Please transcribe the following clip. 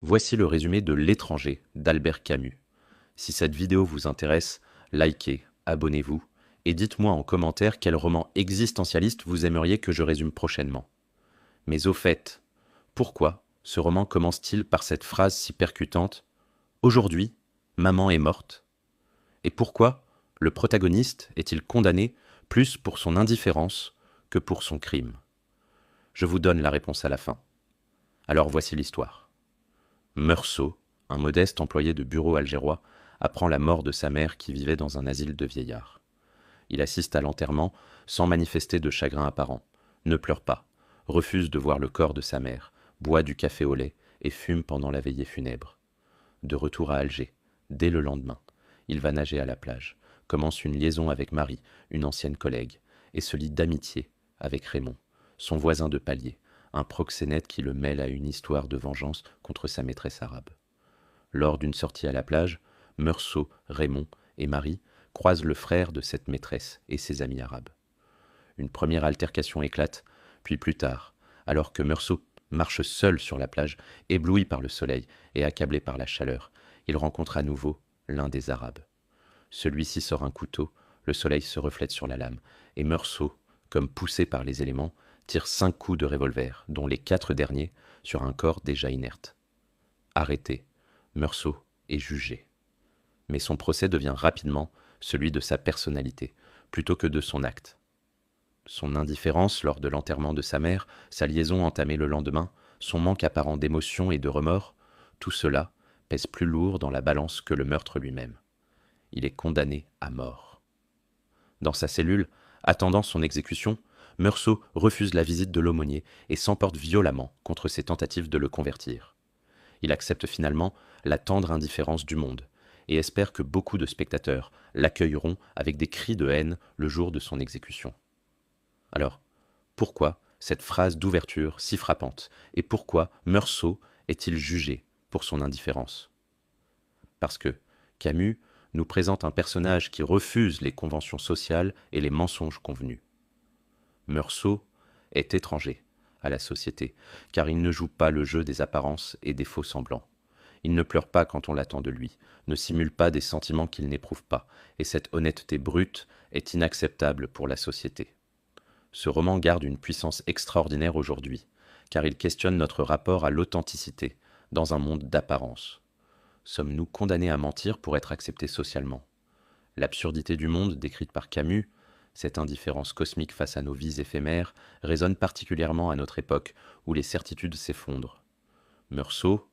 Voici le résumé de L'étranger d'Albert Camus. Si cette vidéo vous intéresse, likez, abonnez-vous et dites-moi en commentaire quel roman existentialiste vous aimeriez que je résume prochainement. Mais au fait, pourquoi ce roman commence-t-il par cette phrase si percutante: Aujourd'hui, maman est morte? Et pourquoi le protagoniste est-il condamné plus pour son indifférence que pour son crime? Je vous donne la réponse à la fin. Alors voici l'histoire. Meursault, un modeste employé de bureau algérois, apprend la mort de sa mère qui vivait dans un asile de vieillards. Il assiste à l'enterrement sans manifester de chagrin apparent, ne pleure pas, refuse de voir le corps de sa mère, boit du café au lait et fume pendant la veillée funèbre. De retour à Alger, dès le lendemain, il va nager à la plage, commence une liaison avec Marie, une ancienne collègue, et se lie d'amitié avec Raymond, son voisin de palier, un proxénète qui le mêle à une histoire de vengeance contre sa maîtresse arabe. Lors d'une sortie à la plage, Meursault, Raymond et Marie croisent le frère de cette maîtresse et ses amis arabes. Une première altercation éclate, puis plus tard, alors que Meursault marche seul sur la plage, ébloui par le soleil et accablé par la chaleur, il rencontre à nouveau l'un des Arabes. Celui-ci sort un couteau, le soleil se reflète sur la lame, et Meursault, comme poussé par les éléments, tire 5 coups de revolver, dont les 4 derniers sur un corps déjà inerte. Arrêté, Meursault est jugé. Mais son procès devient rapidement celui de sa personnalité, plutôt que de son acte. Son indifférence lors de l'enterrement de sa mère, sa liaison entamée le lendemain, son manque apparent d'émotion et de remords, tout cela pèse plus lourd dans la balance que le meurtre lui-même. Il est condamné à mort. Dans sa cellule, attendant son exécution, Meursault refuse la visite de l'aumônier et s'emporte violemment contre ses tentatives de le convertir. Il accepte finalement la tendre indifférence du monde et espère que beaucoup de spectateurs l'accueilleront avec des cris de haine le jour de son exécution. Alors, pourquoi cette phrase d'ouverture si frappante et pourquoi Meursault est-il jugé pour son indifférence? Parce que Camus nous présente un personnage qui refuse les conventions sociales et les mensonges convenus. Meursault est étranger à la société, car il ne joue pas le jeu des apparences et des faux semblants. Il ne pleure pas quand on l'attend de lui, ne simule pas des sentiments qu'il n'éprouve pas, et cette honnêteté brute est inacceptable pour la société. Ce roman garde une puissance extraordinaire aujourd'hui, car il questionne notre rapport à l'authenticité dans un monde d'apparence. Sommes-nous condamnés à mentir pour être acceptés socialement? L'absurdité du monde décrite par Camus, cette indifférence cosmique face à nos vies éphémères, résonne particulièrement à notre époque où les certitudes s'effondrent. Meursault,